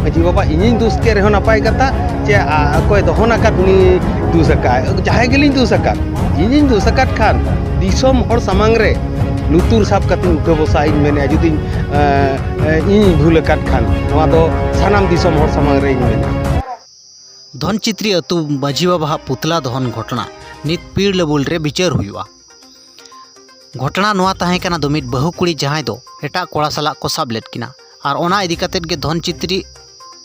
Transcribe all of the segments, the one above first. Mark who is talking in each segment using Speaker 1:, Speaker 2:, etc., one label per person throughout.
Speaker 1: माजी बाबा इᱧ दोष के रहो नपाय कथा चे अकोय दहन आकाद उनी दोष आकाय जहाय गेलिñ दोष आकाद इᱧ दोष आकाद खान दिसोम हर सामांग रे लुतुर साब कते उठे बसा इन मेने जुदी इन भूल आकाद खान नोआ दो सानाम दिसोम हर सामांग रे इन मेने
Speaker 2: धनचित्री अतु माजी बाबा पुतला दहन घटना नित पीड़ लेवल रे विचार हुआ घटना नोआ ताहे कना दो मिट बहु कुड़ी जहां दो एटा कोड़ा सला को साब लेट किना और ओना इदी कतेत गे धनचित्री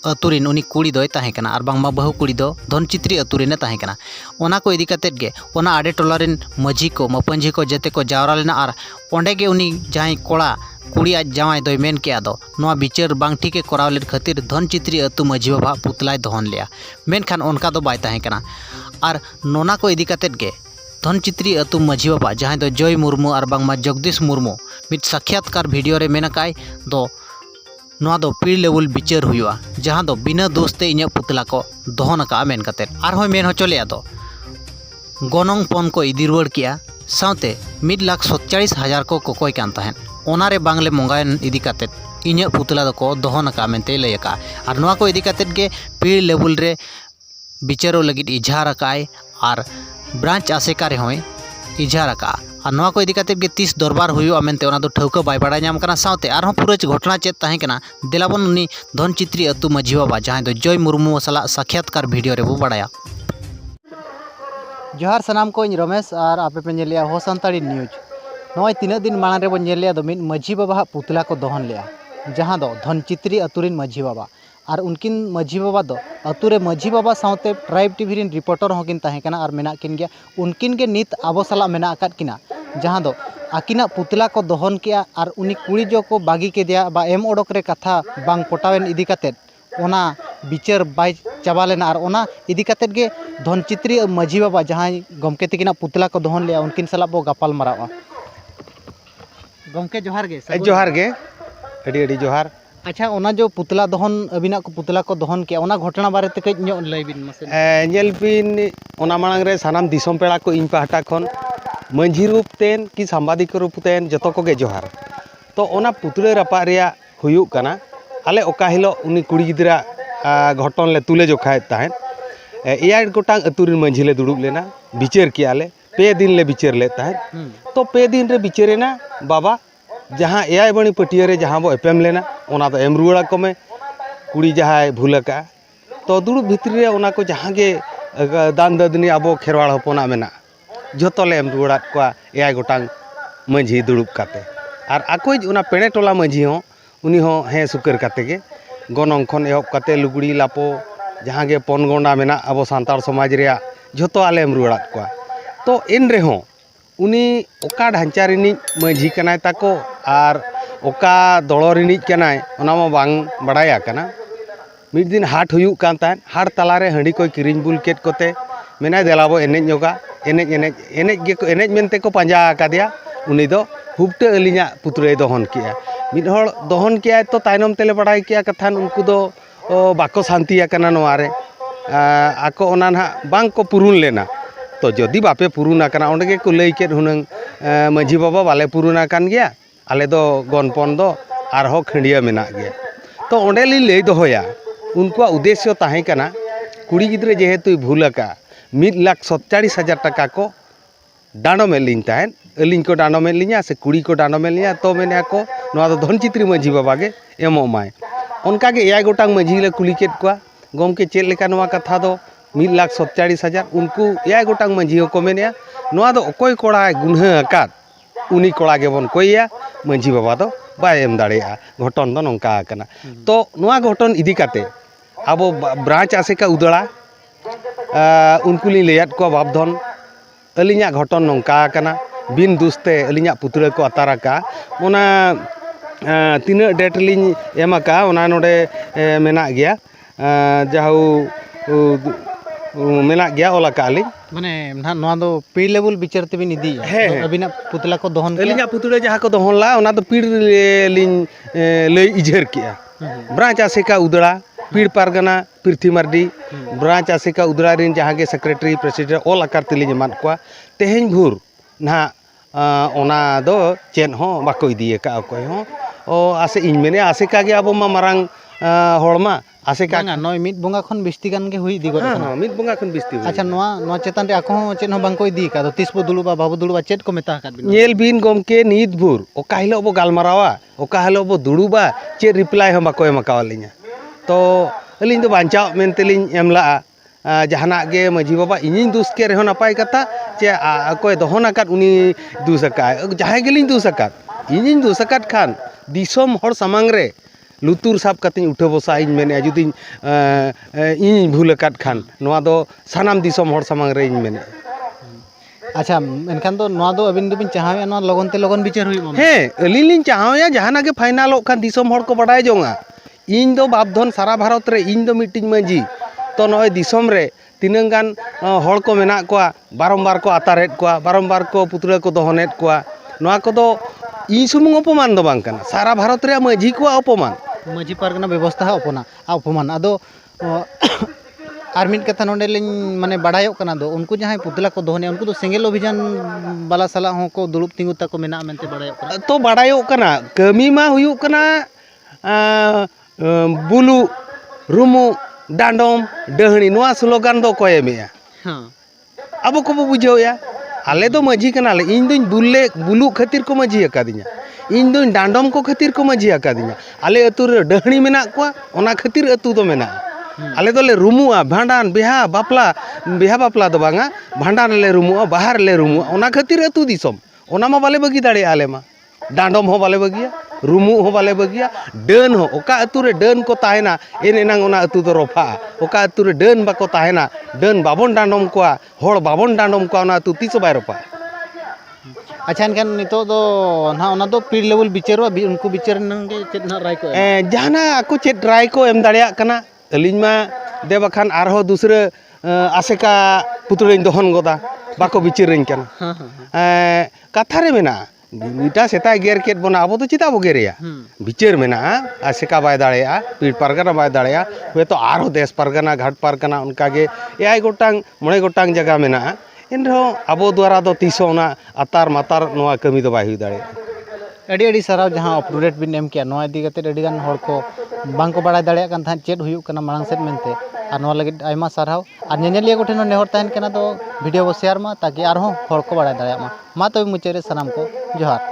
Speaker 2: अतुरिन उनी कुड़ी दोय ताहे कना और बांगमा बहु कुड़ी दो धनचित्री अतुरिने ताहे कना ओना को इदी कतेत गे ओना आडे टोलारिन मजी को मपंजी को जते को जावरा लेना और ओंडे गे उनी जहां कोड़ा कुड़ी आज जावाय दोय मेन के आदो नोआ विचार बांग ठीके कराव लेट खातिर धनचित्री अतु मजी बाबा पुतलाय दहन लिया मेनखान ओनका दो बाय ताहे कना और नोना को इदी कतेत गे धनचित्री अतु मजी बाबा जहां दो जय मुर्मू और बांगमा जगदीश मुर्मू मिट साक्षात्कार वीडियो रे मेनकाय दो नोआ दो पीड़ लेवल विचार हुआ जहां दो बिना दोस्ते इᱧ पुतला को दहन का मेन कते आर होय मेन होचो लेया दो गनोंग पन को इदी रुवाड़ किया साउते 1,47,000 को कोकोय कान ताहेन ओनारे बांगले मंगायन इदी कते इᱧ पुतला दो को दहन का मेनते लय का आर नोआ को इदी कते गे पीड़ लेवल रे विचारो लगित इजहार काय आर ब्रांच आसेका रे होय इजहार का और नोआ को इदी कते गे 30 दरबार हुआ मेनते ओना दो ठौका बाय बाड़ा नाम कना साउते आरहों पूरा घटना चेत ताहे कना देलाबन उनी धनचित्री अतु मजी बाबा जहां दो जय मुर्मू सला साक्षात्कार वीडियो रे बो बाड़ाया जोहार सनाम को रमेश और आपे पे नेलिया हो संताड़ी न्यूज नोय तीना दिन मांग रे बो नेलिया दो मिन मजी बाबा पुतला को दहन लिया जहां दो धनचित्री अतुरिन मजी बाबा और उनकिन मजी बाबा दो अतुरे मजी बाबा साउते ट्राइब टीवी रिन रिपोर्टर होकिन ताहे कना और मेना किन गया उनकिन गे नित आबो सला मेना अकात किना जहां दो आकिना पुतला को दहन किया और उनी कुड़ी जो को बागी के दिया बा एम ओडक रे कथा बांग पटावेन इदी कतेत ओना विचार बाय चाबा लेना और ओना इदी कतेत गे धनचित्री मजी बाबा जहां गमके तकिना पुतला को दहन लिया उनकिन सला बो गपाल मारावा गमके जोहार गे अडी अडी जोहार अच्छा ओना जो पुतला दहन अबिना को पुतला को दहन किया ओना घटना बारे ते कई ᱧᱚᱜ लय बिन मसे
Speaker 1: नेल बिन ओना मांग रे सानाम दिसोम पेड़ा को इन पाहटा खन मंझी रूप तेन कि सांबादिक रूप तेन जतो को गे जोहार तो ओना पुतले रपा रिया हुयुक कना आले ओका हिलो उनी कुड़ी गिदरा घटन ले तुले जोखाय ताहेन एयाय गोटांग अतुरिन मंझी ले दुड़ुब लेना विचार कियाले पे दिन ले विचार ले ताहेन तो पे दिन रे विचारेना बाबा जहाँ एयाय बणी पटिया रे जहाँ बो एपेम लेना ओना तो एम रुवाड़ा को में कुड़ी जहाँ भूलका तो दुड़ुब भितरी रे ओना को जहाँ गे दान ददनी आबो खेरवाड़ हपना मेना जोतोले एम रुवाड़ा को एयाय गोटांग मंझी दुड़ुब काते और आकोज ओना पेड़े टोला मंझी हो उनी हो हे सुकर काते गे गनोंग खन एहब काते लुगड़ी लापो जहाँ गे पनगोंडा मेना आबो सान्ताड़ समाज रे जोतो आले एम रुवाड़ा को तो इन रे हो उनी ओका ढांचा रिनी मंझी कनाय ताको और ओका दड़ो रिनी कनाय ओना मा बांग बड़ाया कना मिड दिन हाट हुयुक कान तान हाट तलारे हंडी को किरिंग बुल केट कोते मेना देलाबो एनेज जोगा एनेज एनेज एनेज गे को एनेज मेनते को पांजा आकादिया उनी दो हुबटे अलिया पुतरे दहन किया मिड हड़ दहन किया तो तायनम तेले बड़ाय किया कथान उनको दो बाको शांतिया कना नोआरे आको ओना ना बांग को पुरुन लेना तो जदि बापे पुरुना कना ओंडे को लई केट हुनंग मजी बाबा बाले पुरुना कान गया आले दो गनपन दो आरहो खंडिया मेना गया तो ओंडे ली लई दोहोया उनको उद्देश्य ताहे कना कुड़ी गिद्रे जेहेतु भूलका 1,47,000 टाका को डांडो में लिन ताहेन अलिंग को डांडो में लिया से कुड़ी को डांडो में लिया तो मेने को नोआ दो धनचित्री मजी बाबा गे एमो माय उनका गे एयाय गोटांग मजी ले कुली केट को गमके चेल लेका नोआ कथा दो 1,47,000 उनको एयाय गोटांग मजी को मेनिया नोआ दो ओकोय कोड़ा गुनहा आकाद उनी कोड़ा गे बन कोइया मजी बाबा दो बाय एम दाड़ेया घटन दो नंका कना तो नोआ घटन इदी काते आबो ब्रांच आसेका उदड़ा उनको ली लेयात को बाबधन अलिया घटन नंका कना बिन दुस्ते अलिया पुतले को अतारा का ओना तीना डेट लिन एमाका ओना नोडे मेना गया जाहु मेना गया ओला काली
Speaker 2: माने नोआ दो पीड़ लेवल विचार तेबिन इदी अबिना पुतला को दहन
Speaker 1: अलिया पुतले जहाँ को दहन ला ओना तो पीड़ लिन लई इजहर किया ब्रांच आसेका उदड़ा पीड़ पारगना पृथ्वी मार्डी ब्रांच आसेका उदड़ा रिन जहाँ के सेक्रेटरी प्रेसिडेंट ओल आकार तिली जमान को तेहें भूर ना ओना दो चेन हो बाको इदिए का कोई हो ओ आसे इन मेने आसेका गे आबो मा मारांग हड़मा आसेका
Speaker 2: नय मिड बोंगा खन बिस्ती गान गे हुई दी गो
Speaker 1: हाँ मिद बंगा खन बिस्ती हुई
Speaker 2: अच्छा नवा चेतन रे आको हो चेन हो बांको इदी का तो तीस बो दुलुबा बाबू दुलुबा चेत को मेता का
Speaker 1: नेल बिन गमके नीत भूर ओका हिलो बो गालमारावा ओका हिलो बो दुड़ुबा चे रिप्लाई हम बाको एमकावलिኛ तो अलिंग दो बांचाव मेनतेलिंग एमला जहाना गे माझी बाबा इनिंग दुस के रहो नपाय कथा चे अकोय दहनाकात उनी दुस अकाय जहाय गेलिंग दुस अकात इनिंग दुस अकात खान दिसोम हर सामांग रे लुतुर साब कतिं उठे बसा इन मेने जुदी इन भूल अकात खान नोआ दो सानाम दिसोम हर सामांग रे इन मेने
Speaker 2: अच्छा एनखान दो नोआ दो अबिन दुबिन चाहाया नोआ लगन ते लगन बिचार हुई मा
Speaker 1: हे अलिलिंग चाहाया जहाना गे फाइनल खान दिसोम हर को बडाय जोंगा इन दो बापधन सारा भारत रे इन दो मीटिंग मांझी तो नय दिसोम रे तिनंग गान हड़ को मेना कोआ बारंबार को आतारेत कोआ बारंबार को पुतला को दहनेत कोआ नोआ को दो इन सुमुंग अपमान दो बांग काना सारा भारत रे माझी को अपमान
Speaker 2: माझी पारगना व्यवस्था अपना अपमान आदो आर मिट कथा नोंडे लिंग माने बडायो कना दो उनको जहां पुतला को दहने उनको तो सेंगेल अभियान बाला साला हो को दुलुप तिंगु तक को मेना मेनते बडायो कना
Speaker 1: तो बडायो कना कमी मा हुयु कना बुलु रुमु डांडोम डहणी नोआ स्लोगान दो कोय एमेया
Speaker 2: हां
Speaker 1: अब को बुझावया आले दो माझी कनाले इन दुñ बुल्ले बुलु खातिर को माझी अकादिnya इन दुñ डांडोम को खातिर को माझी अकादिnya आले अतु रे डहणी मेना कोआ ओना खातिर अतु दो मेना आले दोले रुमुआ भांडान बिहा बापला दो बांगा भांडान ले रुमुआ बाहर ले रुमुआ ओना खातिर अतु दिसोम ओना मा बाले बगी दाड़े आले मा डांडोम हो बाले बगिया रुमु हो बाले बगिया डन हो ओका अतु रे डन को ताहेना एन एनांग ओना अतु दो रफा ओका अतु रे डन बाको ताहेना डन बाबन डांडोम कोआ होड़ बाबन डांडोम कोआ ओना अतु तीस बाय रफा
Speaker 2: अच्छा इनखान नितो दो ना ओना दो पीर लेवल बिचारो उनको बिचार नंगे चेतना राय को
Speaker 1: जहाना आको चेत राय को एम दाड़िया कना अलिंग मा दे बखान आरहो दूसरे आसेका पुतुरें दहन गोदा बाको बिचारें कना हां कथा रे मेना मीटा सेता गेर केट बना अब तो चिता बो गेरिया बिचार मेना आसेका बाय दाड़िया पीर पारगना बाय दाड़िया वे तो आरो देश पारगना घाट पारगना उनका गे एआई गोटांग मोणे गोटांग जगह मेना इनरो अबो द्वारा दो तीसोना अतार मातार नोआ कमी दो बाय हुई दाड़िया
Speaker 2: अड़ी अड़ी सराव जहां अपडेट बिन एम किया नोआ इदी गते अड़ी गान हर को बांग को बड़ा दाड़िया कान था चेत हुयु कना मांग सेट मेनते और नोआ लगे आयमा साराव और नेनेलिया को ठेनो नेहर ताहन कना तो वीडियो को शेयर मा ताकि आरो हर को बड़ा दाड़िया मा तो मुचेरे सनाम को जोहार।